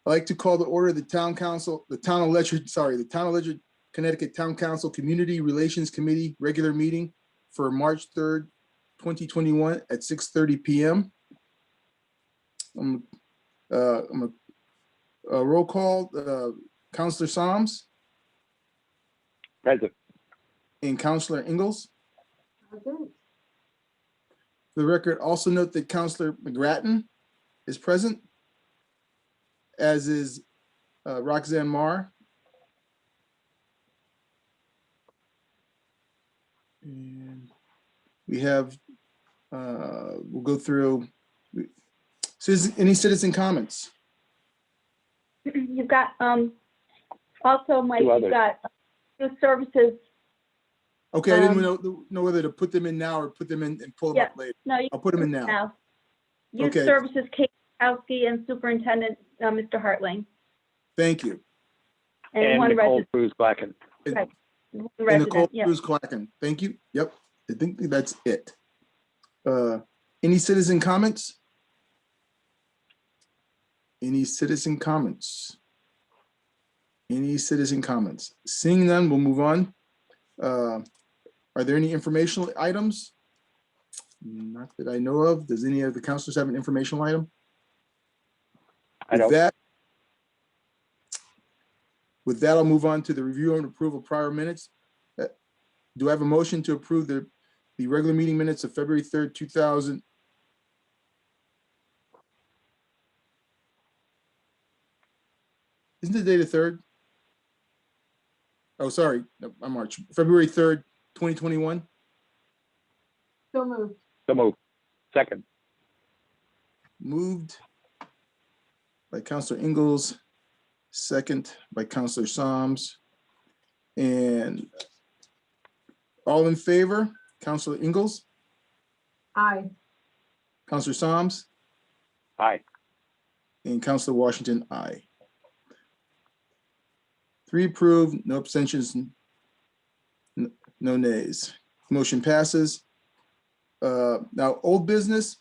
I'd like to call the order of the Town of Ledyard, Connecticut Town Council Community Relations Committee regular meeting for March 3rd, 2021 at 6:30 p.m. I'm a roll call, Councilor Soms Present. and Councilor Ingalls. Present. For the record, also note that Councilor McGrattan is present, as is Roxanne Marr. And we have, we'll go through, any citizen comments? You've got, also, Mike, Two you've others. got youth services. Okay, I didn't know whether to put them in now or put them in and pull them up later. No, you I'll put them in now. Youth Okay. services, Kate Sikorski, and Superintendent, Mr. Hartling. Thank you. And one Nicole resident. Cruz Blacken. Right. One And Nicole resident, yeah. Cruz Clacken. Thank you. Yep, I think that's it. Any citizen comments? Any citizen comments? Any citizen comments? Seeing none, we'll move on. Are there any informational items? Not that I know of. Does any of the councilors have an informational item? I don't. With that, I'll move on to the review and approval of prior minutes. Do I have a motion to approve the regular meeting minutes of February 3rd, 2000? Isn't the date of 3rd? Oh, sorry, no, I'm March. February 3rd, 2021. So moved. So moved. Second. Moved by Councilor Ingalls, second by Councilor Soms. And all in favor, Councilor Ingalls, Aye. Councilor Soms, Aye. and Councilor Washington, aye. 3 approved, no abstentions, no nays. Motion passes. Now, old business,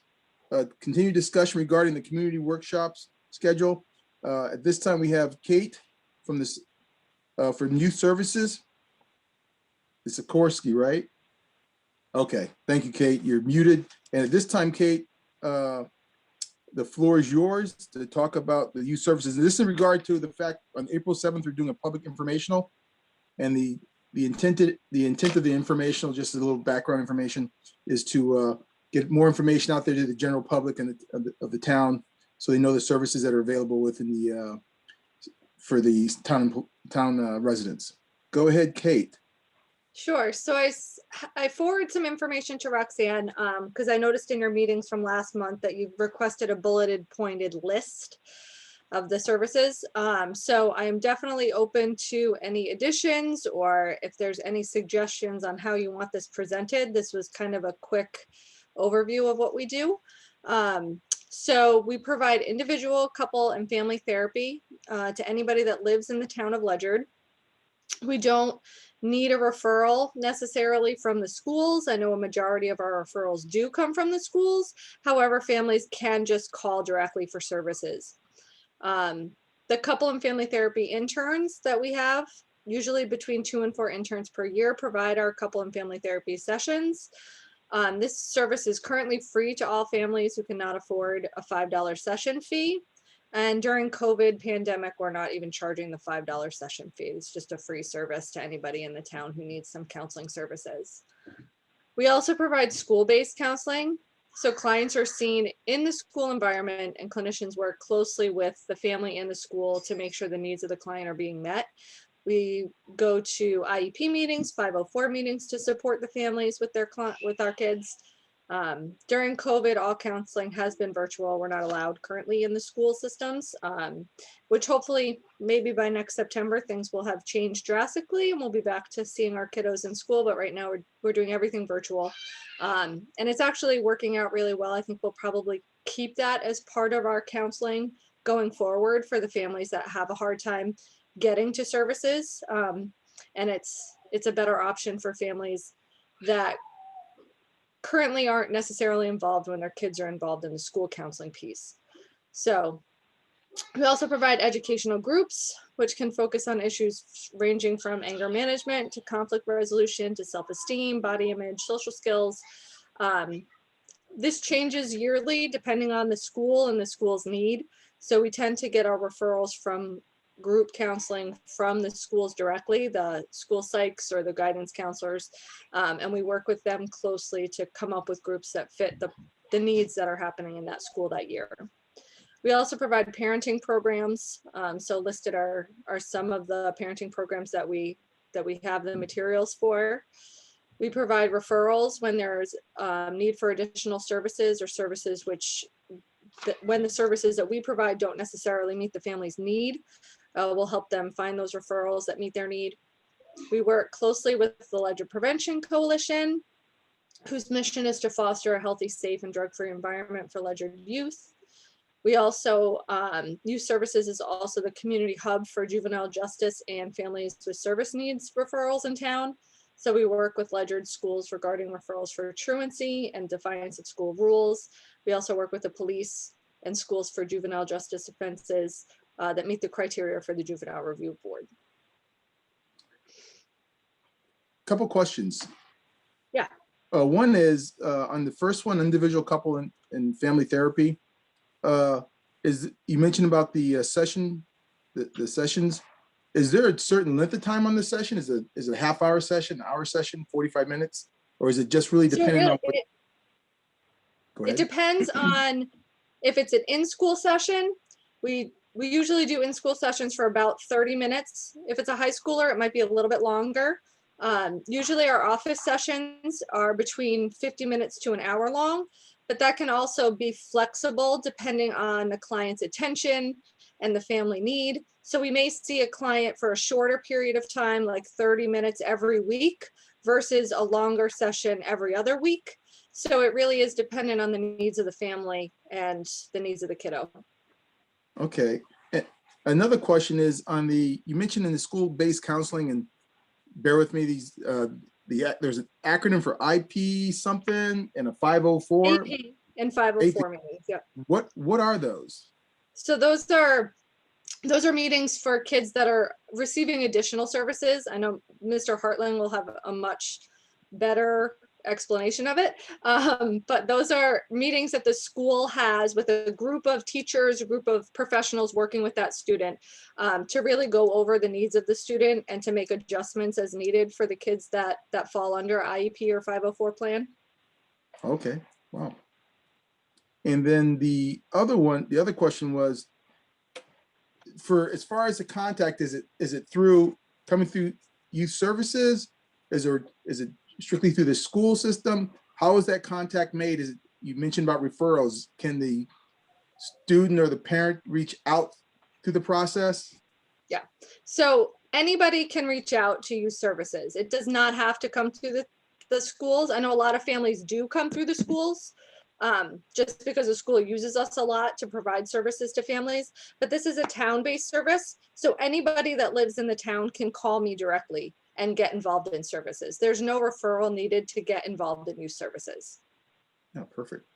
continued discussion regarding the community workshops schedule. At this time, we have Kate from this for youth services. It's Sikorski, right? Okay, thank you, Kate. You're muted. And at this time, Kate, the floor is yours to talk about the youth services. And this is in regard to the fact on April 7th, we're doing a public informational, and the intent of the informational, just a little background information, is to get more information out there to the general public and of the town, so they know the services that are available within the for the town residents. Go ahead, Kate. Sure. So I forwarded some information to Roxanne because I noticed in your meetings from last month that you requested a bulleted pointed list of the services. So I am definitely open to any additions, or if there's any suggestions on how you want this presented. This was kind of a quick overview of what we do. So we provide individual, couple, and family therapy to anybody that lives in the town of Ledyard. We don't need a referral necessarily from the schools. I know a majority of our referrals do come from the schools. However, families can just call directly for services. The couple and family therapy interns that we have, usually between 2 and 4 interns per year, provide our couple and family therapy sessions. This service is currently free to all families who cannot afford a $5 session fee. And during COVID pandemic, we're not even charging the $5 session fee. It's just a free service to anybody in the town who needs some counseling services. We also provide school-based counseling. So clients are seen in the school environment, and clinicians work closely with the family and the school to make sure the needs of the client are being met. We go to IEP meetings, 504 meetings to support the families with our kids. During COVID, all counseling has been virtual. We're not allowed currently in the school systems, which hopefully maybe by next September things will have changed drastically and we'll be back to seeing our kiddos in school. But right now we're doing everything virtual, and it's actually working out really well. I think we'll probably keep that as part of our counseling going forward for the families that have a hard time getting to services, and it's a better option for families that currently aren't necessarily involved when their kids are involved in the school counseling piece. So We also provide educational groups, which can focus on issues ranging from anger management to conflict resolution to self-esteem, body image, social skills. This changes yearly depending on the school and the school's need. So we tend to get our referrals from group counseling from the schools directly, the school psychs or the guidance counselors. And we work with them closely to come up with groups that fit the needs that are happening in that school that year. We also provide parenting programs. So listed are some of the parenting programs that we have the materials for. We provide referrals when there's need for additional services or services when the services that we provide don't necessarily meet the family's need. We'll help them find those referrals that meet their need. We work closely with the Ledyard Prevention Coalition, whose mission is to foster a healthy, safe, and drug-free environment for Ledyard youth. We also, Youth Services is also the community hub for juvenile justice and families with service needs referrals in town. So we work with Ledyard schools regarding referrals for truancy and defiance of school rules. We also work with the police and schools for juvenile justice offenses that meet the criteria for the Juvenile Review Board. Couple questions. Yeah. One is on the first one, individual, couple, and family therapy. You mentioned about the session, the sessions. Is there a certain length of time on the session? Is it a half-hour session, hour session, 45 minutes, or is it just really depending on? It depends on if it's an in-school session. We usually do in-school sessions for about 30 minutes. If it's a high schooler, it might be a little bit longer. Usually our office sessions are between 50 minutes to an hour long, but that can also be flexible depending on the client's attention and the family need. So we may see a client for a shorter period of time, like 30 minutes every week versus a longer session every other week. So it really is dependent on the needs of the family and the needs of the kiddo. Okay. Another question is you mentioned in the school-based counseling, and bear with me, there's an acronym for IP something and a 504. AP and 504 meetings, yeah. What are those? So those are meetings for kids that are receiving additional services. I know Mr. Hartland will have a much better explanation of it. But those are meetings that the school has with a group of teachers, a group of professionals working with that student to really go over the needs of the student and to make adjustments as needed for the kids that fall under IEP or 504 plan. Okay, wow. And then the other question was, for as far as the contact, is it coming through youth services? Is it strictly through the school system? How is that contact made? You mentioned about referrals. Can the student or the parent reach out through the process? Yeah, so anybody can reach out to youth services. It does not have to come through the schools. I know a lot of families do come through the schools just because the school uses us a lot to provide services to families, but this is a town-based service. So anybody that lives in the town can call me directly and get involved in services. There's no referral needed to get involved in youth services. Yeah, perfect.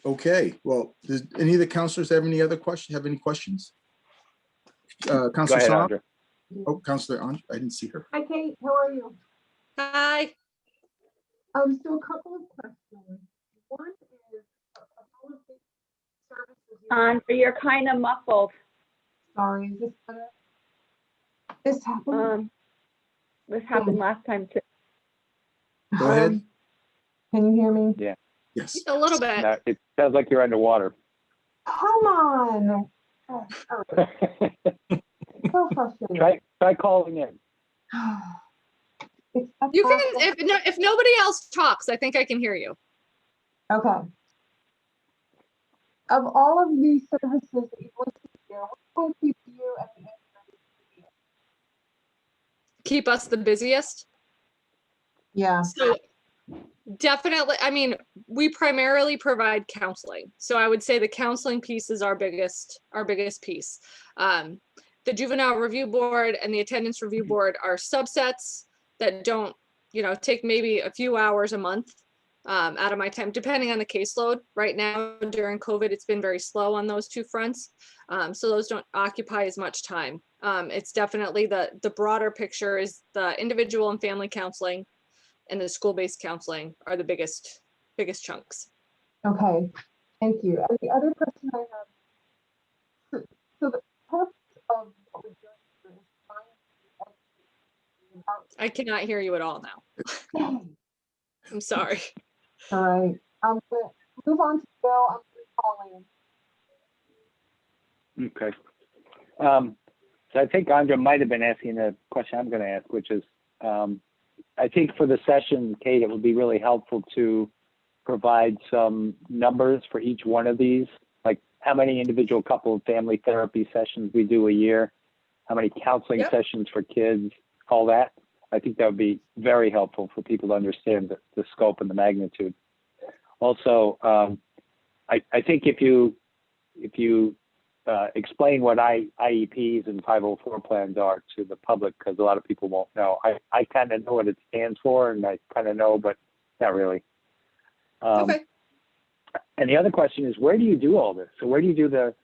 Okay, well, does any of the counselors have any questions? Counselor ahead, Song? Andrea. Oh, Counselor Andrea, I didn't see her. Hi, Kate. How are you? Hi. So a couple of questions. One is all of the services. Andrea, you're kind of muffled. Sorry, is this better? This happened. This happened last time too. Go ahead. Can you hear me? Yeah. Yes. A little bit. No, it sounds like you're underwater. Come on. Oh, all right. So frustrating. Try calling in. It's You can, if nobody else talks, I think I can hear you. Okay. Of all of these services that you've listed here, which one keeps you at the end of the video? Keep us the busiest. Yeah. So definitely, I mean, we primarily provide counseling. So I would say the counseling piece is our biggest piece. The Juvenile Review Board and the Attendance Review Board are subsets that don't, take maybe a few hours a month. out of my time, depending on the caseload. Right now, during COVID, it's been very slow on those two fronts. So those don't occupy as much time. It's definitely the broader picture is the individual and family counseling and the school-based counseling are the biggest chunks. Okay, thank you. And the other question I have, so the purpose of what we're doing here is trying to educate I cannot hear you at all now. about. I'm sorry. All right, I'm gonna move on to Bill. I'm calling. Okay. So I think Andrea might have been asking the question I'm going to ask, which is, I think for the session, Kate, it would be really helpful to provide some numbers for each one of these, like how many individual couple and family therapy sessions we do a year, how many counseling Yep. sessions for kids, all that. I think that would be very helpful for people to understand the scope and the magnitude. Also, I think if you explain what IEPs and 504 plans are to the public, because a lot of people won't know. I kind of know what it stands for, and I kind of know, but not really. Okay. And the other question is, where do you do all this? So where do you do the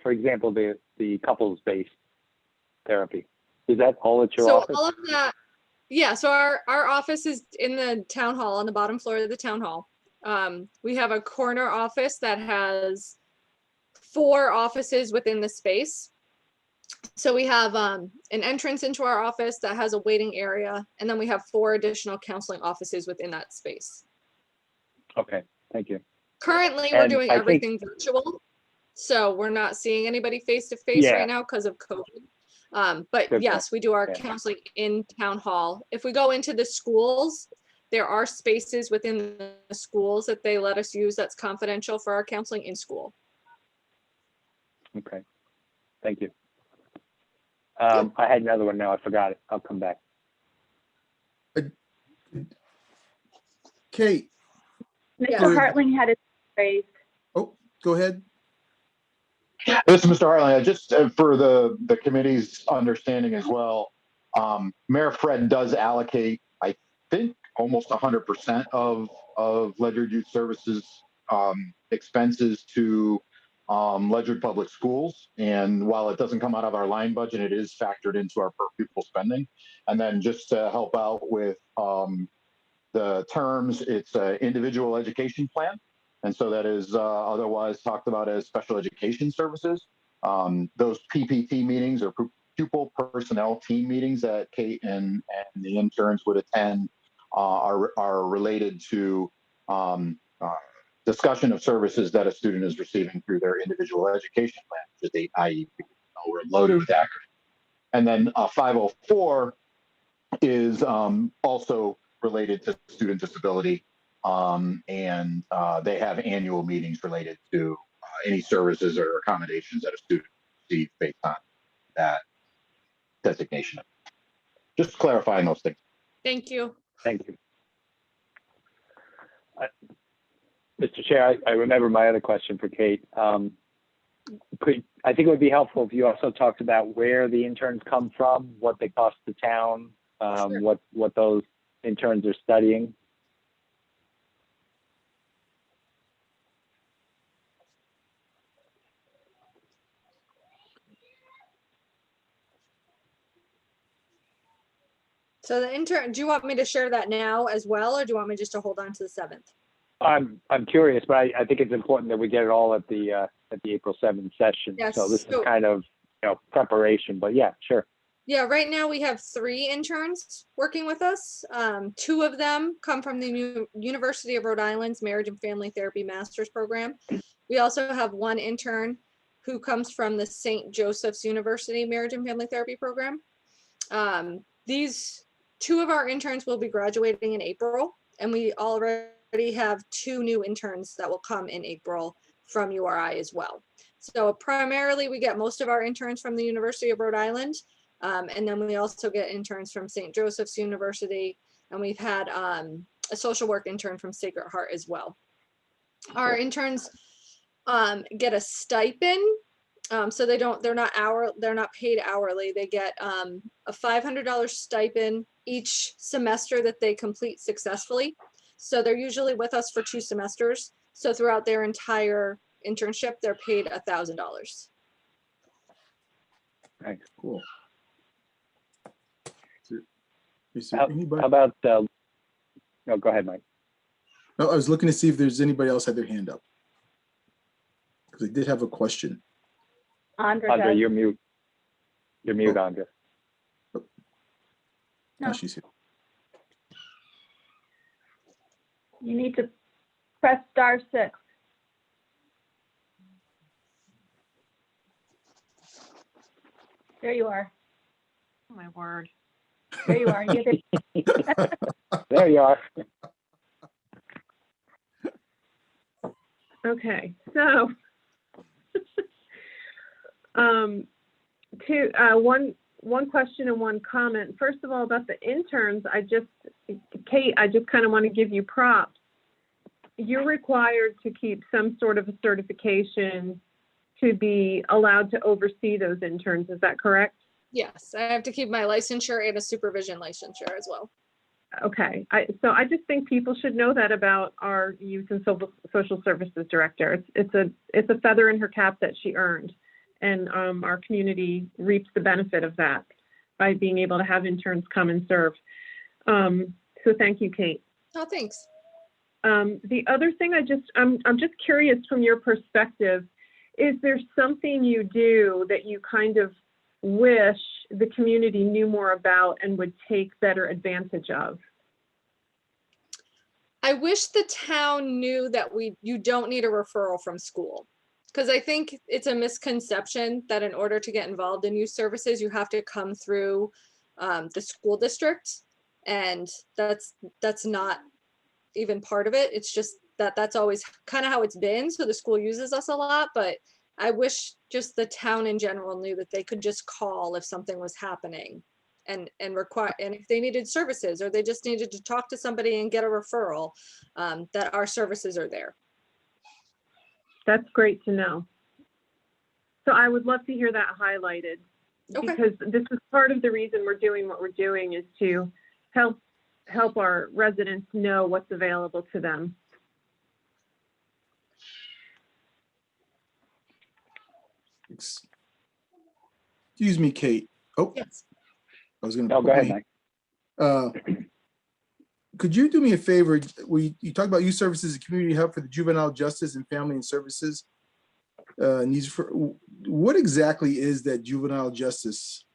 for example, the couples-based therapy? Is that all at your So office? all of that, yeah. So our office is in the town hall, on the bottom floor of the town hall. We have a corner office that has 4 offices within the space. So we have an entrance into our office that has a waiting area, and then we have 4 additional counseling offices within that space. Okay, thank you. Currently, we're And doing I think- everything virtual, so we're not seeing anybody face to face Yeah. right now because of COVID. But Good yes, we do our Yeah. counseling in town hall. If we go into the schools, there are spaces within the schools that they let us use that's confidential for our counseling in school. Okay, thank you. I had another one now, I forgot it. I'll come back. Kate, Mr. Or- Hartling had his hand raised. oh, go ahead. This is Mr. Hartling. Just for the committee's understanding as well, Mayor Fred does allocate, I think, almost 100% of Ledyard Youth Services expenses to Ledyard Public Schools. And while it doesn't come out of our line budget, it is factored into our per pupil spending. And then just to help out with the terms, it's an individual education plan. And so that is otherwise talked about as special education services. Those PPT meetings or pupil personnel team meetings that Kate and the interns would attend are related to discussion of services that a student is receiving through their individual education plan, which is the IEP. We're loaded with acronyms. And then 504 is also related to student disability. And they have annual meetings related to any services or accommodations that a student receives based on that designation. Just clarifying those things. Thank you. Thank you. Mr. Chair, I remember my other question for Kate. I think it would be helpful if you also talked about where the interns come from, what they cost the town, Sure. what those interns are studying. So the intern, do you want me to share that now as well, or do you want me just to hold on to the 7th? I'm curious, but I think it's important that we get it all at the April 7th session. Yes, So this is so- kind of preparation, but yeah, sure. Yeah, right now we have 3 interns working with us. 2 of them come from the University of Rhode Island's Marriage and Family Therapy Master's Program. We also have 1 intern who comes from the St. Joseph's University Marriage and Family Therapy Program. These 2 of our interns will be graduating in April, and we already have 2 new interns that will come in April from URI as well. So primarily we get most of our interns from the University of Rhode Island. And then we also get interns from St. Joseph's University, and we've had a social work intern from Sacred Heart as well. Our interns get a stipend, so they're not paid hourly. They get a $500 stipend each semester that they complete successfully. So they're usually with us for 2 semesters. So throughout their entire internship, they're paid $1,000. Cool. Is How there anybody? about, no, go ahead, Mike. No, I was looking to see if there's anybody else had their hand up. Because I did have a question. Andra Andra, does. you're mute. You're mute, Andra. Oh, No. she's here. You need to press *6. There you are. Oh, my word. There you are. You get There you are. Okay, so one question and one comment. First of all, about the interns, Kate, I just kind of want to give you props. You're required to keep some sort of a certification to be allowed to oversee those interns. Is that correct? Yes, I have to keep my licensure and a supervision licensure as well. Okay, so I just think people should know that about our youth and social services director. It's a feather in her cap that she earned, and our community reaps the benefit of that by being able to have interns come and serve. So thank you, Kate. Oh, thanks. The other thing I'm just curious from your perspective, is there something you do that you kind of wish the community knew more about and would take better advantage of? I wish the town knew that you don't need a referral from school. Because I think it's a misconception that in order to get involved in youth services, you have to come through the school district. And that's not even part of it. It's just that's always kind of how it's been. So the school uses us a lot, but I wish just the town in general knew that they could just call if something was happening and require, and if they needed services or they just needed to talk to somebody and get a referral, that our services are there. That's great to know. So I would love to hear that highlighted, Okay. because this is part of the reason we're doing what we're doing, is to help our residents know what's available to them. Excuse me, Kate. Oh, Yes. I was going No, to. go ahead, Mike. Could you do me a favor? You talked about youth services and community help for the juvenile justice and family and services needs. For what exactly is that juvenile justice?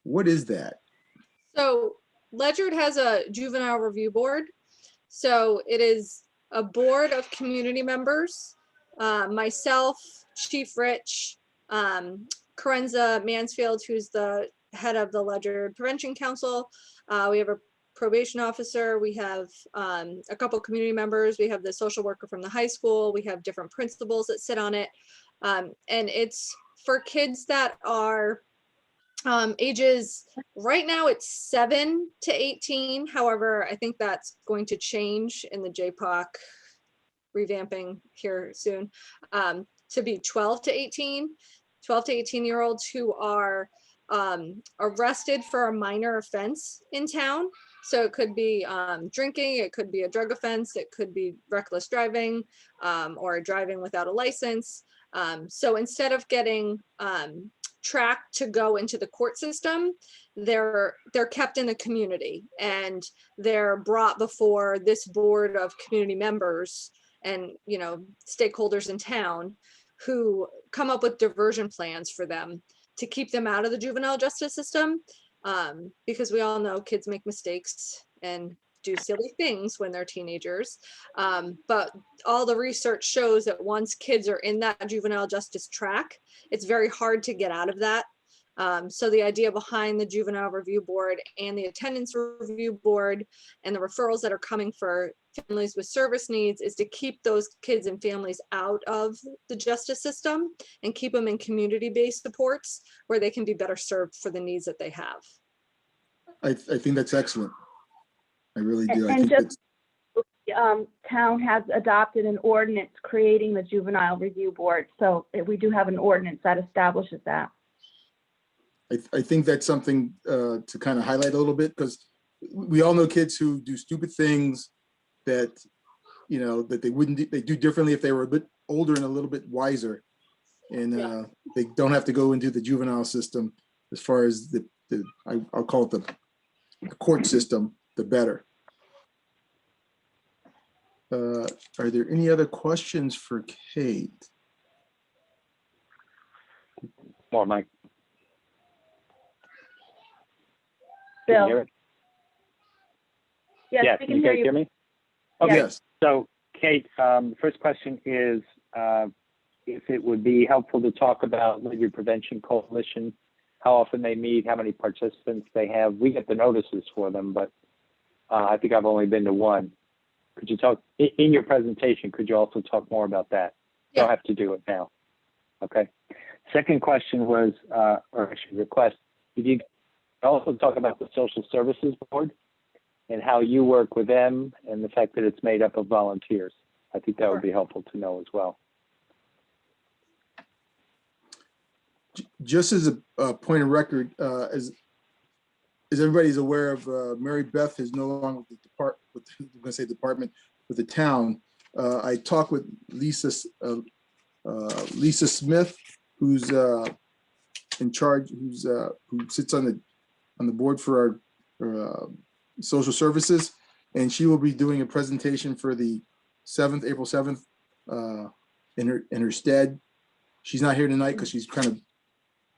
What is that? So Ledyard has a juvenile review board. So it is a board of community members, myself, Chief Rich, Karenza Mansfield, who's the head of the Ledyard Prevention Council. We have a probation officer. We have a couple community members. We have the social worker from the high school. We have different principals that sit on it. And it's for kids that are ages, right now it's 7 to 18. However, I think that's going to change in the JPOC revamping here soon, to be 12 to 18-year-olds who are arrested for a minor offense in town. So it could be drinking, it could be a drug offense, it could be reckless driving, or driving without a license. So instead of getting tracked to go into the court system, they're kept in the community and they're brought before this board of community members and stakeholders in town who come up with diversion plans for them to keep them out of the juvenile justice system, because we all know kids make mistakes and do silly things when they're teenagers. But all the research shows that once kids are in that juvenile justice track, it's very hard to get out of that. So the idea behind the juvenile review board and the attendance review board and the referrals that are coming for families with service needs is to keep those kids and families out of the justice system and keep them in community-based supports where they can be better served for the needs that they have. I think that's excellent. I really do. I And think just that's, town has adopted an ordinance creating the juvenile review board. So we do have an ordinance that establishes that. I think that's something to kind of highlight a little bit, because we all know kids who do stupid things that, you know, that they wouldn't, they do differently if they were a bit older and a little bit wiser. And they don't have to go into the juvenile system as far as I'll call it the court system, the better. Are there any other questions for Kate? More, Mike. Can you Bill, hear it? yes, Yes, we can can you hear guys you. hear me? Okay, Yes. so Kate, the first question is if it would be helpful to talk about Ledyard Prevention Coalition, how often they meet, how many participants they have. We get the notices for them, but I think I've only been to one. Could you talk, in your presentation, could you also talk more about that? Yeah. Don't have to do it now. Okay. Second question was, or actually request, did you also talk about the Social Services Board and how you work with them and the fact that it's made up of volunteers? I think that would be helpful to know as well. Just as a point of record, as everybody's aware of, Mary Beth is no longer with the department, with the town. I talked with Lisa Smith, who's in charge, who sits on the board for our social services, and she will be doing a presentation for the April 7th, in her stead. She's not here tonight because she's kind of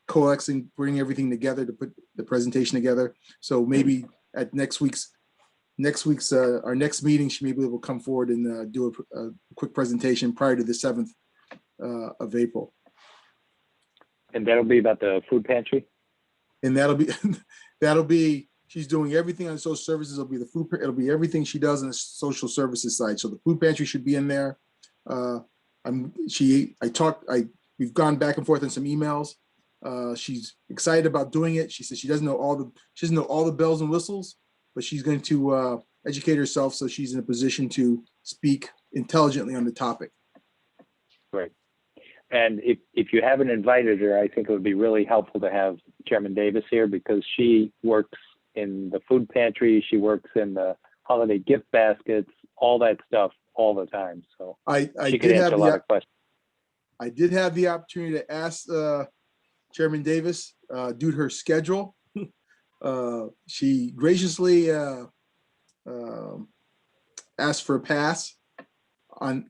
coalescing, putting everything together to put the presentation together. So maybe at next week's our next meeting, she may be able to come forward and do a quick presentation prior to the 7th of April. And that'll be about the food pantry? And that'll be she's doing everything on social services. It'll be the food. It'll be everything she does on the social services side. So the food pantry should be in there. We've gone back and forth on some emails. She's excited about doing it. She says she doesn't know all the bells and whistles, but she's going to educate herself so she's in a position to speak intelligently on the topic. Great. And if you haven't invited her, I think it would be really helpful to have Chairman Davis here because she works in the food pantry. She works in the holiday gift baskets, all that stuff all the time. So she could answer a lot of questions. I did have the opportunity to ask Chairman Davis due to her schedule. She graciously asked for a pass on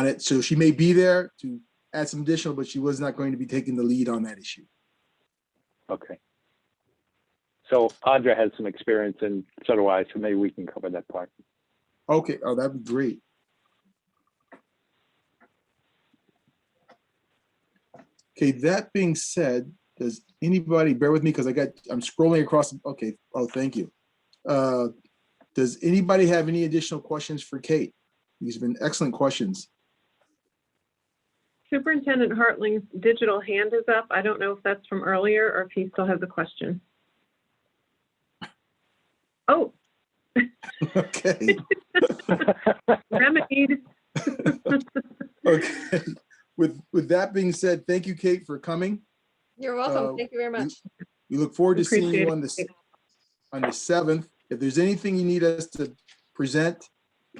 it, so she may be there to add some additional, but she was not going to be taking the lead on that issue. Okay. So Audra has some experience, and so do I. So maybe we can cover that part. Okay. Oh, that'd be great. Okay, that being said, does anybody, bear with me because I'm scrolling across. Okay, oh, thank you. Does anybody have any additional questions for Kate? These have been excellent questions. Superintendent Hartling's digital hand is up. I don't know if that's from earlier or if he still has a question. Oh. Okay. Remedied. Okay. With that being said, thank you, Kate, for coming. You're welcome. Thank you very much. We look forward to seeing you Appreciate on the 7th. If there's anything you need us to present,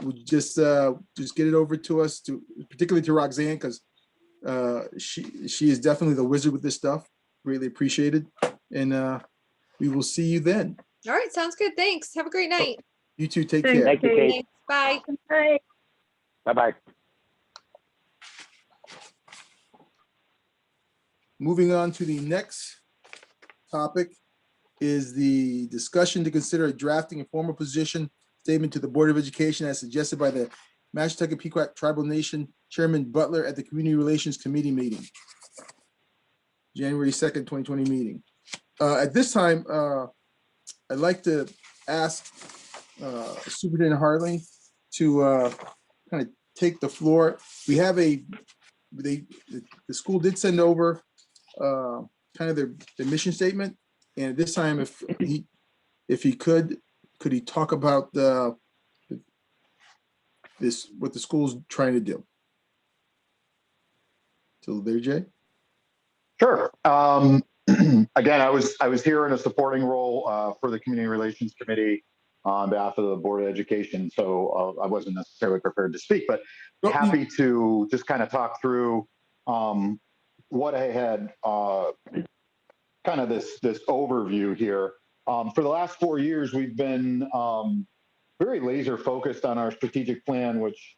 we'll just get it over to us, particularly to Roxanne, because she is definitely the wizard with this stuff. Greatly appreciated. And we will see you then. All right, sounds good. Thanks. Have a great night. You too. Take Thanks. care. Thank you, Kate. Thanks. Bye. Bye. Bye-bye. Moving on to the next topic is the discussion to consider drafting a formal position statement to the Board of Education as suggested by the Mashantucket Pequot Tribal Nation Chairman Butler at the Community Relations Committee meeting, January 2nd, 2020 meeting. At this time, I'd like to ask Superintendent Hartling to kind of take the floor. We have the school did send over kind of their mission statement, and at this time, if he could he talk about what the school's trying to do? So there, Jay. Sure. Again, I was here in a supporting role for the Community Relations Committee. on behalf of the Board of Education. So I wasn't necessarily prepared to speak, but Well, happy to just kind of talk through what I had kind of this overview here. For the last 4 years, we've been very laser focused on our strategic plan, which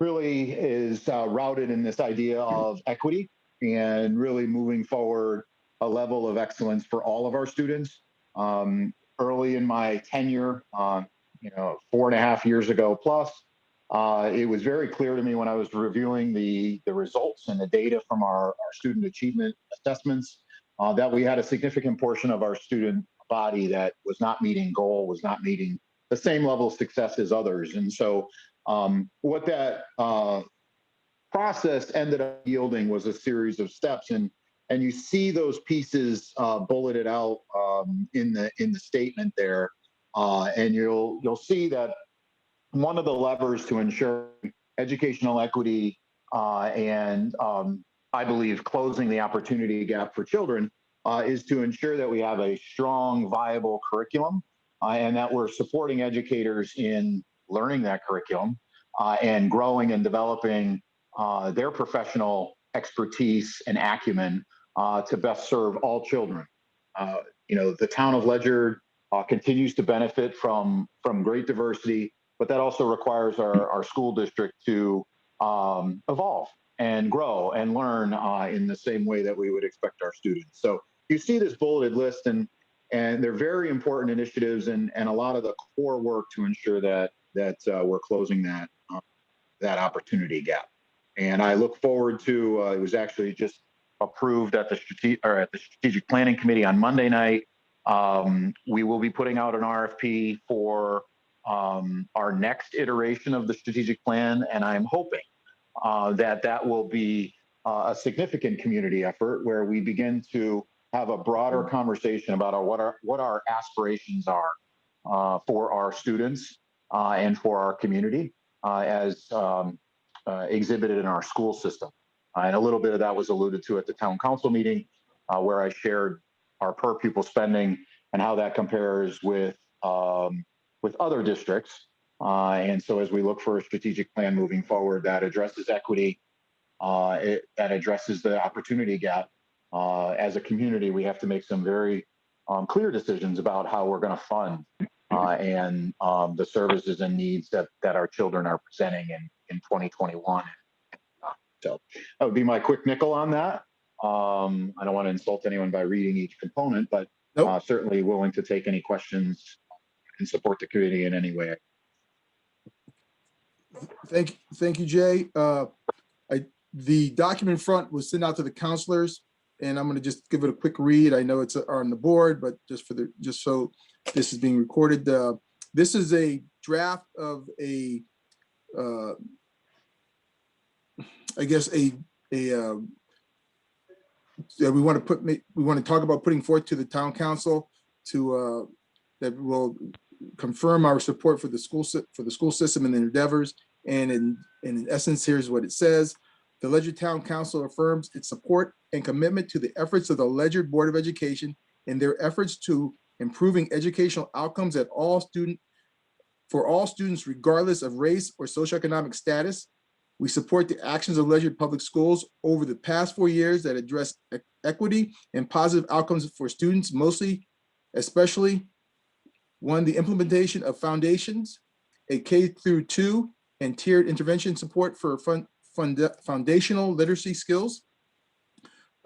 really is routed in this idea of equity and really moving forward a level of excellence for all of our students. Early in my tenure, 4.5 years ago plus, it was very clear to me when I was reviewing the results and the data from our student achievement assessments that we had a significant portion of our student body that was not meeting goal, was not meeting the same level of success as others. And so what that process ended up yielding was a series of steps, and you see those pieces bulleted out in the statement there, and you'll see that one of the levers to ensure educational equity and I believe closing the opportunity gap for children is to ensure that we have a strong, viable curriculum and that we're supporting educators in learning that curriculum and growing and developing their professional expertise and acumen to best serve all children. The town of Ledyard continues to benefit from great diversity, but that also requires our school district to evolve and grow and learn in the same way that we would expect our students. So you see this bulleted list, and they're very important initiatives and a lot of the core work to ensure that we're closing that opportunity gap. And I look forward to it was actually just approved at the strategic planning committee on Monday night. We will be putting out an RFP for our next iteration of the strategic plan, and I'm hoping that will be a significant community effort where we begin to have a broader conversation about what our aspirations are for our students and for our community as exhibited in our school system. And a little bit of that was alluded to at the town council meeting where I shared our per pupil spending and how that compares with other districts. And so as we look for a strategic plan moving forward that addresses equity, that addresses the opportunity gap, as a community, we have to make some very clear decisions about how we're going to fund and the services and needs that our children are presenting in 2021. So that would be my quick nickel on that. I don't want to insult anyone by reading each component, but Nope. Certainly willing to take any questions and support the community in any way. Thank you, Jay. The document front was sent out to the counselors, and I'm going to just give it a quick read. I know it's on the board, but just so this is being recorded. This is a draft of a, I guess we want to talk about putting forth to the town council to that will confirm our support for the school system and the endeavors. And in essence, here's what it says. The Ledyard Town Council affirms its support and commitment to the efforts of the Ledyard Board of Education in their efforts to improving educational outcomes for all students, regardless of race or socioeconomic status. We support the actions of Ledyard Public Schools over the past 4 years that address equity and positive outcomes for students, especially one, the implementation of foundations, a K-2 and tiered intervention support for foundational literacy skills,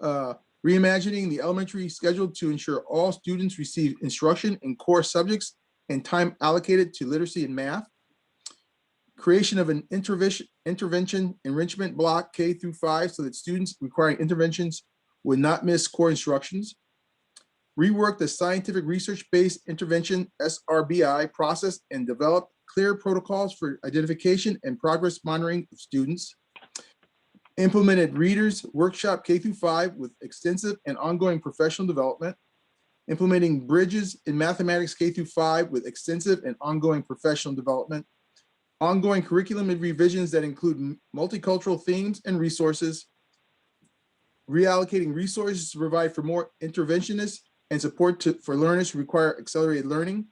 reimagining the elementary schedule to ensure all students receive instruction in core subjects and time allocated to literacy and math, creation of an intervention enrichment block K-5 so that students requiring interventions would not miss core instructions, rework the scientific research-based intervention SRBI process and develop clear protocols for identification and progress monitoring of students, implemented readers workshop K-5 with extensive and ongoing professional development, implementing bridges in mathematics K-5 with extensive and ongoing professional development, ongoing curriculum and revisions that include multicultural themes and resources, reallocating resources to provide for more interventionists and support for learners who require accelerated learning,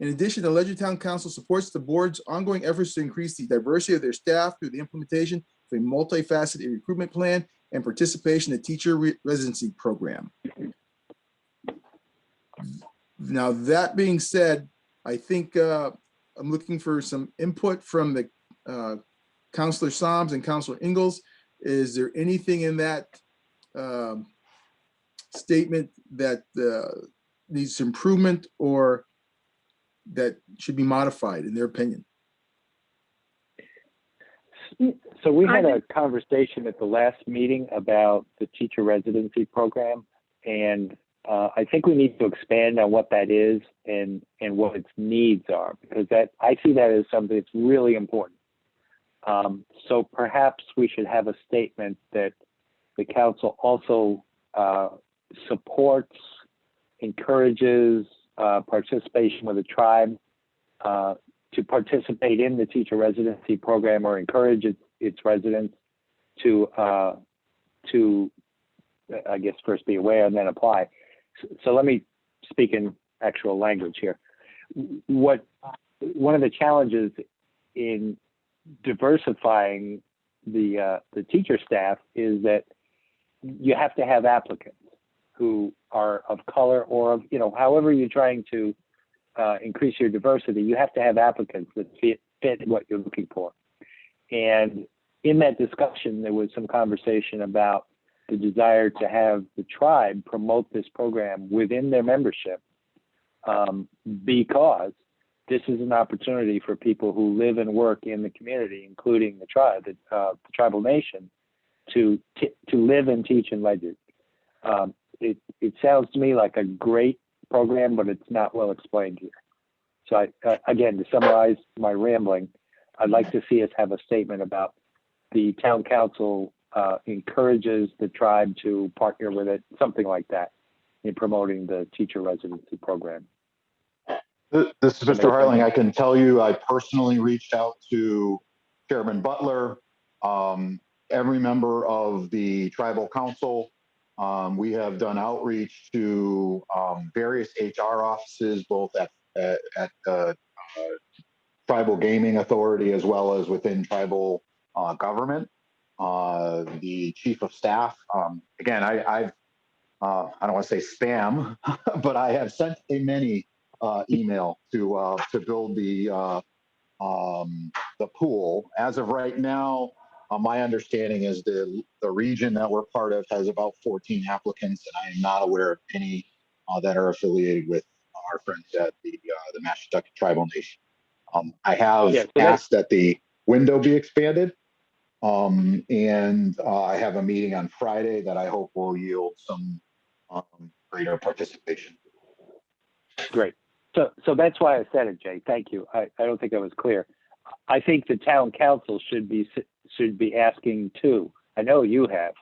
In addition, the Ledyard Town Council supports the board's ongoing efforts to increase the diversity of their staff through the implementation of a multifaceted recruitment plan and participation in the teacher residency program. Now, that being said, I think I'm looking for some input from the Counselor Soms and Counselor Ingalls. Is there anything in that statement that needs improvement or that should be modified in their opinion? So we had a conversation at the last meeting about the teacher residency program, and I think we need to expand on what that is and what its needs are, because I see that as something that's really important. So perhaps we should have a statement that the council also supports, encourages participation with the tribe to participate in the teacher residency program, or encourage its residents to I guess first be aware and then apply. So let me speak in actual language here. One of the challenges in diversifying the teacher staff is that you have to have applicants who are of color, or of, however you're trying to increase your diversity, you have to have applicants that fit what you're looking for. And in that discussion, there was some conversation about the desire to have the tribe promote this program within their membership, because this is an opportunity for people who live and work in the community, including the tribe, the tribal nation, to live and teach in Ledyard. It sounds to me like a great program, but it's not well explained here. So again, to summarize my rambling, I'd like to see us have a statement about the town council encourages the tribe to partner with it, something like that, in promoting the teacher residency program. This is Mr. Harling. I can tell you, I personally reached out to Chairman Butler, every member of the tribal council. We have done outreach to various HR offices, both at the Tribal Gaming Authority as well as within tribal government. The chief of staff. Again, I don't want to say spam, but I have sent a many email to build the pool. As of right now, my understanding is the region that we're part of has about 14 applicants, and I am not aware of any that are affiliated with our friends at the Mashantucket Tribal Nation. I have asked that the window be expanded, and I have a meeting on Friday that I hope will yield some greater participation. Great. So that's why I said it, Jay. Thank you. I don't think I was clear. I think the town council should be asking too. I know you have,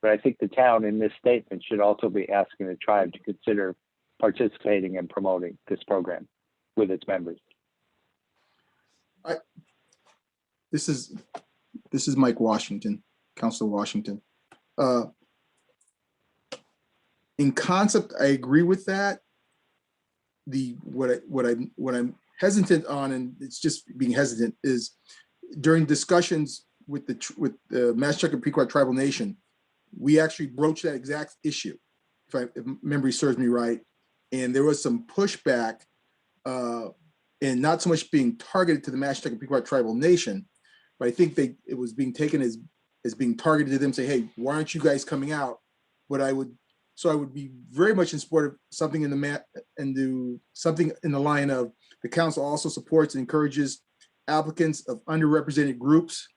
but I think the town in this statement should also be asking the tribe to consider participating and promoting this program with its members. This is Mike Washington, Councilor Washington. In concept, I agree with that. What I'm hesitant on, and it's just being hesitant, is during discussions with the Mashantucket Pequot Tribal Nation, we actually broached that exact issue, if memory serves me right, and there was some pushback, and not so much being targeted to the Mashantucket Pequot Tribal Nation, but I think it was being taken as being targeted to them, say, hey, why aren't you guys coming out? I would be very much in support of something something in the line of the council also supports and encourages applicants of underrepresented groups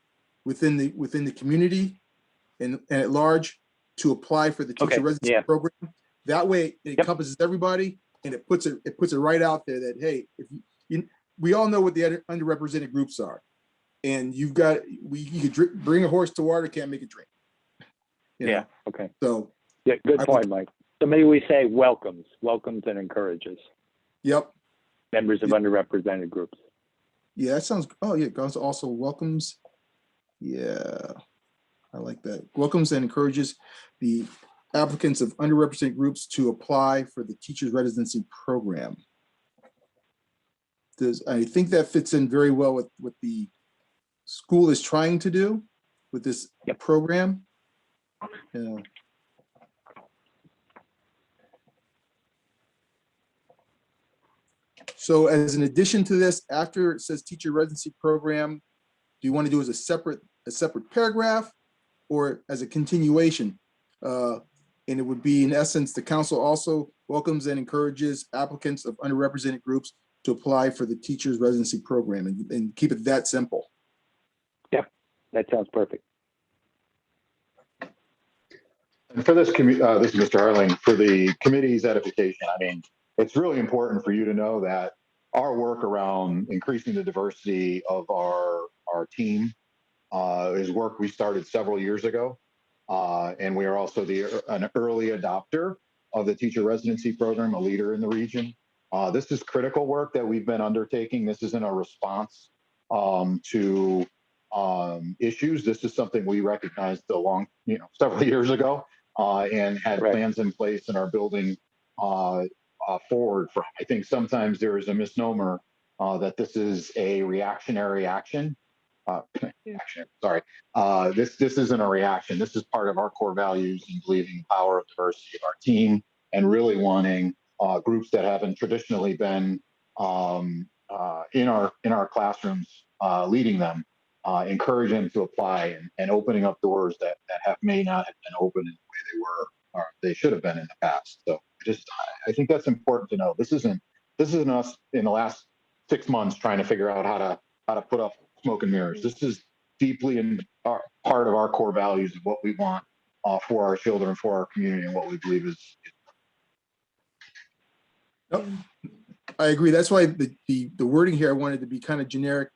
within the community and at large to apply for the teacher residency program. That way it encompasses everybody, and it puts it right out there that, hey, we all know what the underrepresented groups are, and you could bring a horse to water, can't make it drink. Yeah. Okay. So. Yeah, good point, Mike. So maybe we say welcomes and encourages. Yep. Members of underrepresented groups. Yeah, that sounds. Oh, yeah. Also welcomes. Yeah, I like that. Welcomes and encourages the applicants of underrepresented groups to apply for the teachers residency program. I think that fits in very well with what the school is trying to do with this Yep. program. Yeah. So as an addition to this, after it says teacher residency program, do you want to do as a separate paragraph or as a continuation? And it would be, in essence, the council also welcomes and encourages applicants of underrepresented groups to apply for the teacher's residency program, and keep it that simple. That sounds perfect. And for this this is Mr. Harling, for the committee's edification, I mean, it's really important for you to know that our work around increasing the diversity of our team is work we started several years ago. And we are also an early adopter of the teacher residency program, a leader in the region. This is critical work that we've been undertaking. This isn't a response to issues. This is something we recognized several years ago and had Right. plans in place and are building forward from. I think sometimes there is a misnomer that this is a reactionary action. This isn't a reaction. This is part of our core values and believing the power of diversity of our team and really wanting groups that haven't traditionally been in our classrooms leading them, encourage them to apply and opening up doors that may not have been open in the way they were or they should have been in the past. So I think that's important to know. This isn't us in the last 6 months trying to figure out how to put up smoke and mirrors. This is deeply in part of our core values of what we want for our children, for our community, and what we believe is. Nope. I agree. That's why the wording here, I wanted to be kind of generic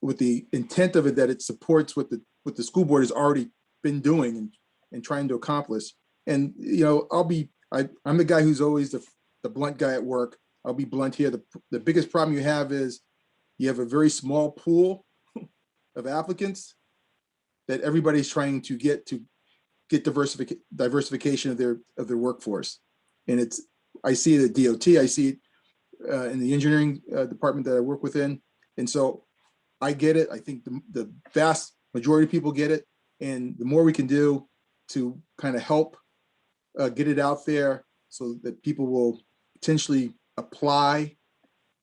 with the intent of it, that it supports what the school board has already been doing and trying to accomplish. And, you know, I'm the guy who's always the blunt guy at work. I'll be blunt here. The biggest problem you have is you have a very small pool of applicants that everybody's trying to get diversification of their workforce. And I see it at DOT, I see it in the engineering department that I work within. And so I get it. I think the vast majority of people get it. And the more we can do to kind of help get it out there so that people will potentially apply,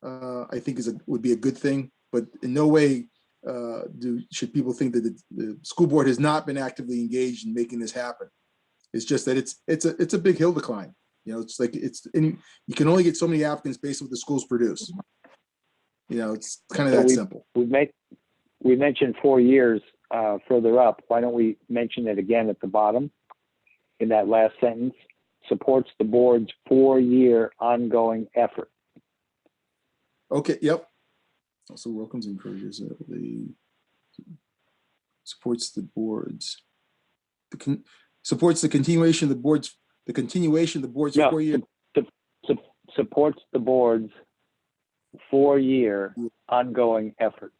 I think would be a good thing. But in no way should people think that the school board has not been actively engaged in making this happen. It's just that it's a big hill to climb. You know, it's like you can only get so many applicants based on what the schools produce. You know, it's kind of that simple. We mentioned 4 years further up. Why don't we mention it again at the bottom in that last sentence? Supports the board's 4-year ongoing effort. Okay. Yep. Also welcomes and encourages supports the boards. Supports the continuation of the board's 4-year. Supports the board's 4-year ongoing effort.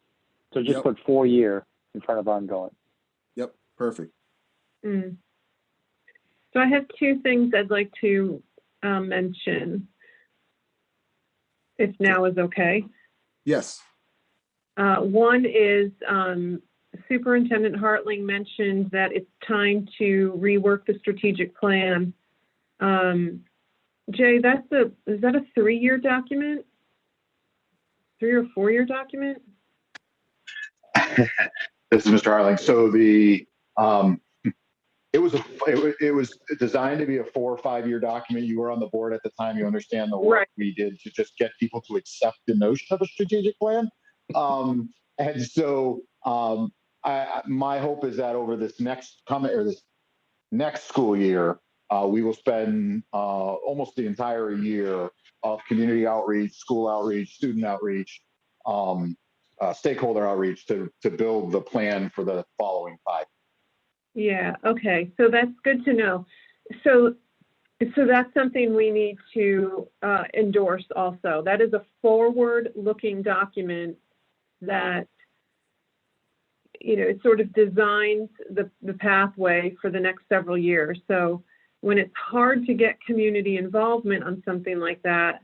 So just put 4-year in front of ongoing. Yep. Perfect. Mm. So I have 2 things I'd like to mention, if now is okay. Yes. One is Superintendent Hartling mentioned that it's time to rework the strategic plan. Jay, is that a 3-year document? 3 or 4-year document? This is Mr. Harling. So it was designed to be a 4 or 5-year document. You were on the board at the time. You understand the work we did to just get people to accept the notion of a strategic plan. And so my hope is that over this next school year, we will spend almost the entire year of community outreach, school outreach, student outreach, stakeholder outreach to build the plan for the following 5 years. Yeah, okay, so that's good to know. So that's something we need to endorse also. That is a forward-looking document that, you know, it sort of designs the pathway for the next several years. So when it's hard to get community involvement on something like that,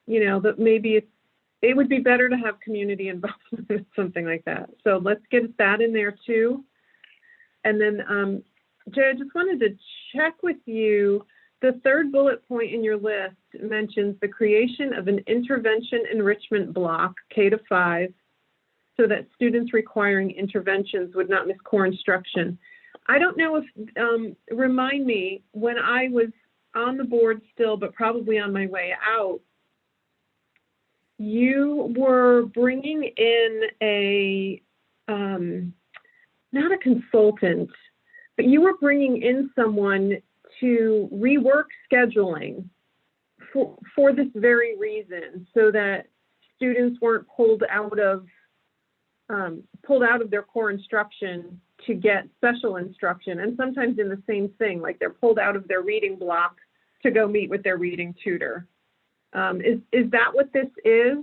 you know, that maybe it would be better to have community involvement with something like that. So let's get that in there too. And then, Jay, I just wanted to check with you. The third bullet point in your list mentions the creation of an intervention enrichment block, K to 5, so that students requiring interventions would not miss core instruction. I don't know if, remind me, when I was on the board still, but probably on my way out, you were bringing in a, not a consultant, but you were bringing in someone to rework scheduling for this very reason, so that students weren't pulled out of their core instruction to get special instruction, and sometimes in the same thing, like they're pulled out of their reading block to go meet with their reading tutor. Is that what this is?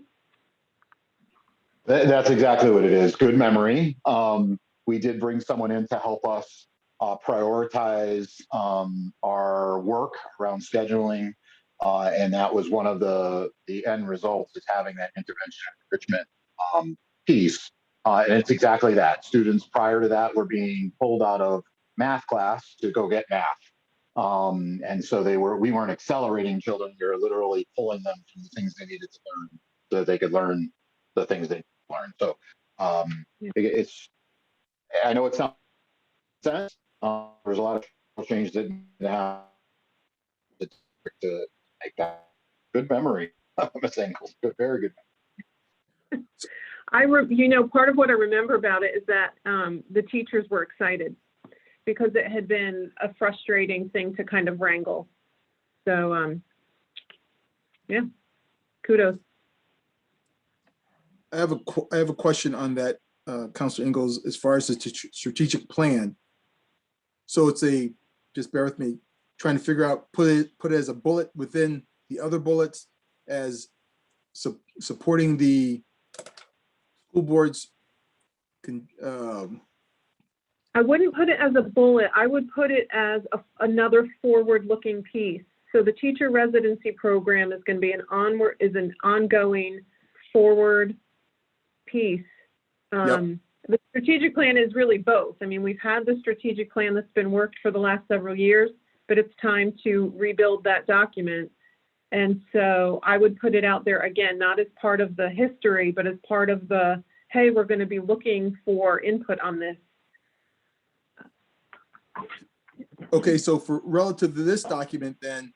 That's exactly what it is. Good memory. We did bring someone in to help us prioritize our work around scheduling, and that was one of the end results, is having that intervention enrichment piece. And it's exactly that. Students prior to that were being pulled out of math class to go get math. And so we weren't accelerating children, we were literally pulling them from the things they needed to learn so that they could learn the things they learned. So I know it sounds sense. There's a lot of change that have to make that. Good memory, Ms. Engels. Very good. You know, part of what I remember about it is that the teachers were excited because it had been a frustrating thing to kind of wrangle. So, yeah, kudos. I have a question on that, Councilor Ingalls, as far as the strategic plan. So it's just bear with me, trying to figure out, put it as a bullet within the other bullets as supporting the school boards. I wouldn't put it as a bullet. I would put it as another forward-looking piece. So the teacher residency program is going to be an ongoing forward piece. The strategic plan is really both. I mean, we've had the strategic plan that's been worked for the last several years, but it's time to rebuild that document. And so I would put it out there again, not as part of the history, but as part of the, hey, we're going to be looking for input on this. Okay, so for relative to this document, then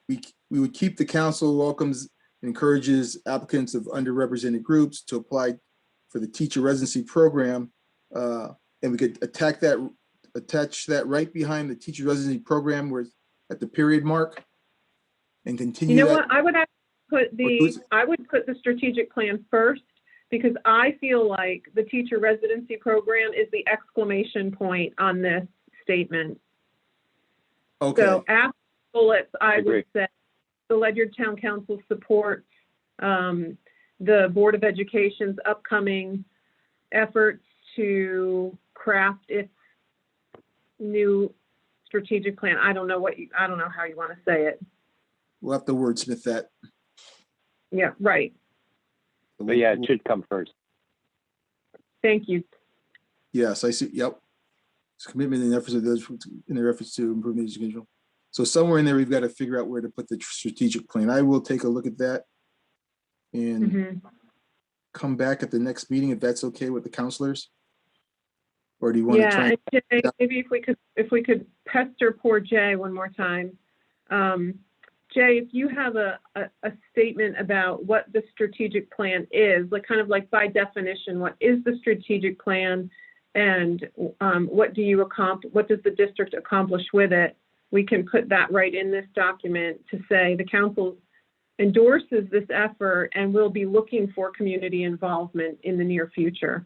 we would keep the council welcomes and encourages applicants of underrepresented groups to apply for the teacher residency program, and we could attach that right behind the teacher residency program, where at the period mark, and continue. You know what? I would put the strategic plan first, because I feel like the teacher residency program is the exclamation point on this statement. Okay. So after bullets, I would say the Ledyard Town Council supports the Board of Education's upcoming efforts to craft its new strategic plan. I don't know how you want to say it. We'll have to wordsmith that. Yeah, right. But yeah, it should come first. Thank you. Yes, I see. Yep. It's commitment and efforts of those in their efforts to improve the education. So somewhere in there, we've got to figure out where to put the strategic plan. I will take a look at that and come back at the next meeting, if that's okay with the counselors. Or do you want to try? Yeah, Jay, maybe if we could pester poor Jay one more time. Jay, if you have a statement about what the strategic plan is, like kind of like by definition, what is the strategic plan, and what does the district accomplish with it? We can put that right in this document to say the council endorses this effort and will be looking for community involvement in the near future.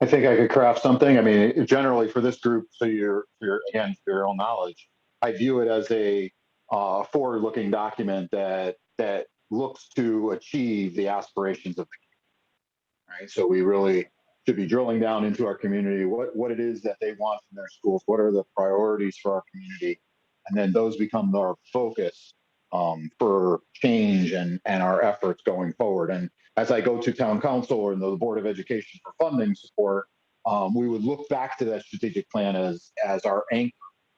I think I could craft something. I mean, generally for this group, so for your own knowledge, I view it as a forward-looking document that looks to achieve the aspirations of the community, right? So we really should be drilling down into our community, what it is that they want from their schools, what are the priorities for our community, and then those become our focus. for change and our efforts going forward. And as I go to town council or the Board of Education for funding support, we would look back to that strategic plan as our anchor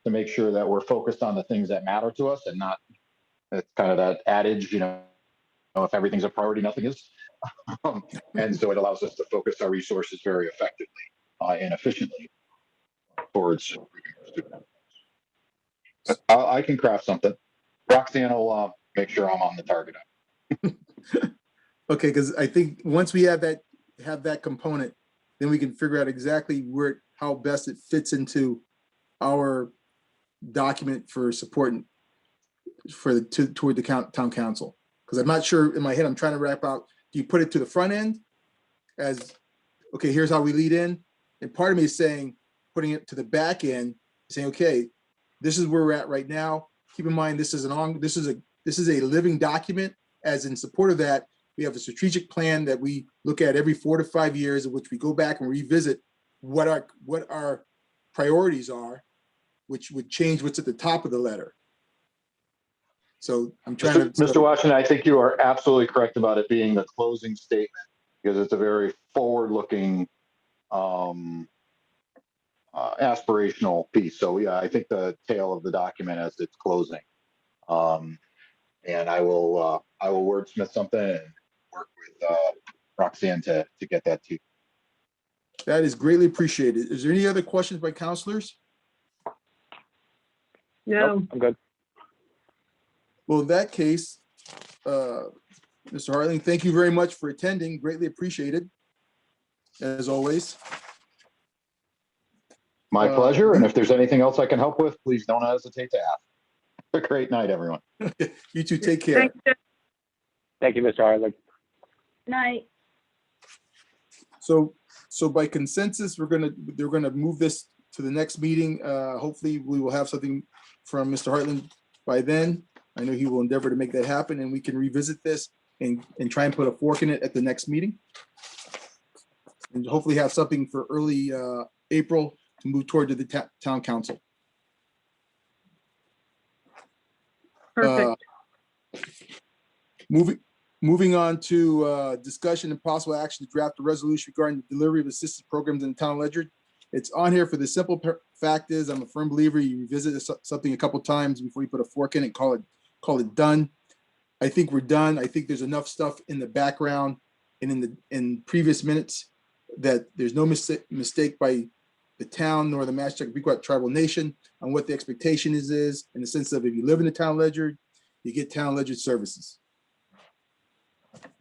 to make sure that we're focused on the things that matter to us and not, it's kind of that adage, if everything's a priority, nothing is. And so it allows us to focus our resources very effectively and efficiently towards. I can craft something. Roxanne will make sure I'm on the target. Okay, because I think once we have that component, then we can figure out exactly how best it fits into our document for support toward the town council. Because I'm not sure in my head, I'm trying to wrap out, do you put it to the front end as, okay, here's how we lead in? And part of me is saying, putting it to the back end, saying, okay, this is where we're at right now. Keep in mind, this is a living document. As in support of that, we have a strategic plan that we look at every 4 to 5 years, in which we go back and revisit what our priorities are, which would change what's at the top of the letter. So I'm trying to. Mr. Washington, I think you are absolutely correct about it being the closing statement, because it's a very forward-looking, aspirational piece. So yeah, I think the tail of the document as it's closing. And I will wordsmith something and work with Roxanne to get that to you. That is greatly appreciated. Is there any other questions by counselors? No. Nope, I'm good. Well, in that case, Mr. Hartling, thank you very much for attending. Greatly appreciated, as always. My pleasure. And if there's anything else I can help with, please don't hesitate to ask. Have a great night, everyone. You too. Take care. Thank you, Mr. Hartling. Night. So by consensus, they're gonna move this to the next meeting. Hopefully, we will have something from Mr. Hartling by then. I know he will endeavor to make that happen, and we can revisit this and try and put a fork in it at the next meeting. And hopefully have something for early April to move toward to the town council. Perfect. Moving on to discussion and possible action to draft a resolution regarding the delivery of assistance programs in the town of Ledyard. It's on here for the simple fact is, I'm a firm believer you revisit something a couple times before you put a fork in it, call it done. I think we're done. I think there's enough stuff in the background and in previous minutes that there's no mistake by the town nor the Massachusetts Pequot Tribal Nation on what the expectation is in the sense of if you live in the town of Ledyard, you get town Ledyard services.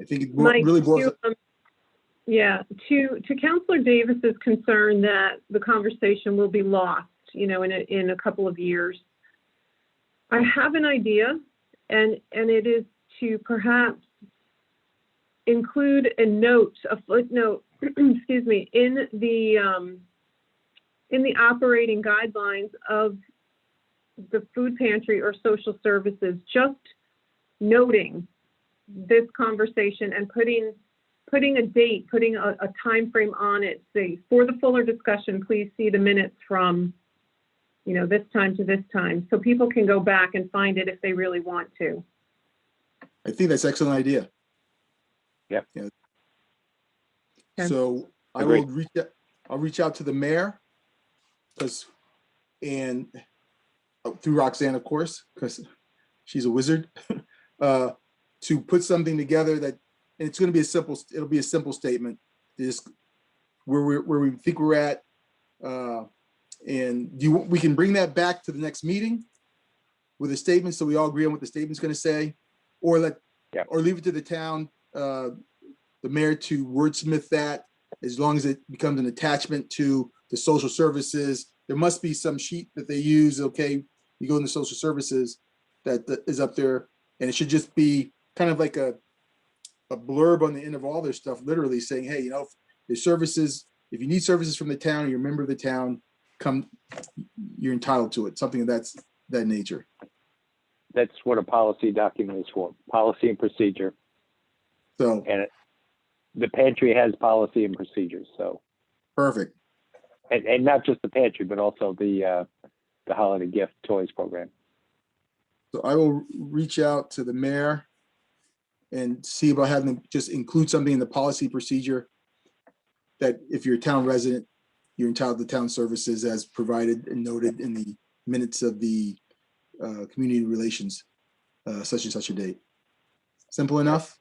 I think it Mike, really boils. Yeah, to Councilor Davis's concern that the conversation will be lost, in a couple of years. I have an idea, and it is to perhaps include a footnote, excuse me, in the operating guidelines of the food pantry or social services, just noting this conversation and putting a date, putting a time frame on it, say, for the fuller discussion, please see the minutes from, this time to this time, so people can go back and find it if they really want to. I think that's an excellent idea. Yep. Yeah. Okay. So I'll reach out to the mayor and through Roxanne, of course, because she's a wizard, to put something together that, and it's going to be it'll be a simple statement, just where we think we're at. And we can bring that back to the next meeting with a statement, so we all agree on what the statement's going to say, or leave it to the town, the mayor to wordsmith that, as long as it becomes an attachment to the social services. There must be some sheet that they use. Okay, you go into social services that is up there, and it should just be kind of like a blurb on the end of all their stuff, literally saying, hey, if there's services, if you need services from the town, you're a member of the town, you're entitled to it, something of that nature. That's what a policy document is for, policy and procedure. So, and the pantry has policy and procedures. So perfect. And not just the pantry, but also the holiday gift toys program. So I will reach out to the mayor and see about having them just include something in the policy procedure that if you're a town resident, you're entitled to town services as provided and noted in the minutes of the community relations, such and such a date. Simple enough?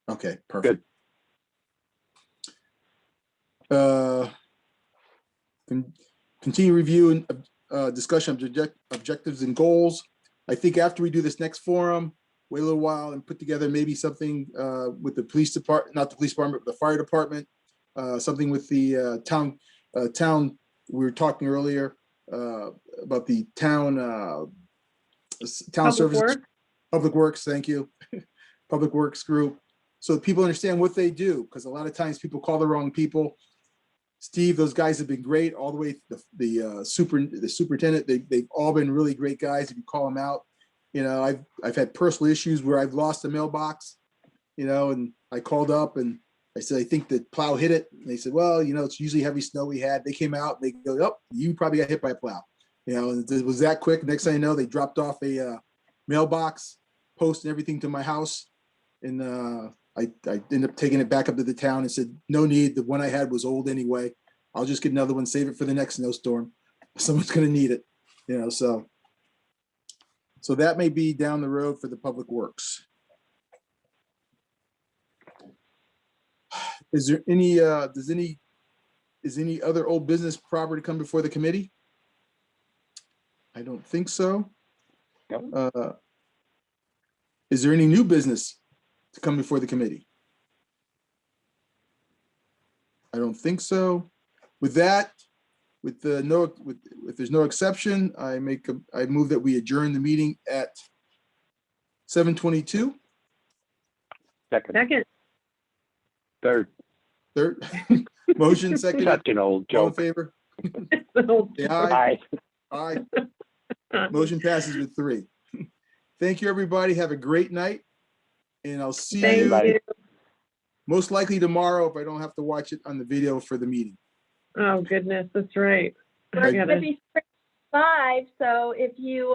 Okay, perfect. Continue review and discussion of objectives and goals. I think after we do this next forum, wait a little while and put together maybe something with the police department, not the police department, but the fire department, something with the town, we were talking earlier about the town services, Works. public works, thank you, public works group. So people understand what they do, because a lot of times people call the wrong people. Steve, those guys have been great all the way. The superintendent, they've all been really great guys. If you call them out, you know, I've had personal issues where I've lost a mailbox, you know, and I called up and I said, I think the plow hit it. And they said, well, you know, it's usually heavy snow we had. They came out, and they go, oh, you probably got hit by a plow. You know, and it was that quick. Next thing I know, they dropped off a mailbox, post and everything to my house. And I ended up taking it back up to the town and said, no need. The one I had was old anyway. I'll just get another one, save it for the next snowstorm. Someone's going to need it, you know, so that may be down the road for the public works. Is there any, is any other old business proper to come before the committee? I don't think so. Nope. Is there any new business to come before the committee? I don't think so. With that, if there's no exception, I move that we adjourn the meeting at 7:22. Second. Third. Motion second. Such an old All in joke. favor? So, Say aye. Aye. Aye. Motion passes with 3. Thank you, everybody. Have a great night. And I'll see thank you you. most likely tomorrow if I don't have to watch it on the video for the meeting. Oh, goodness, that's right. We're I gonna gotta- be live, so if you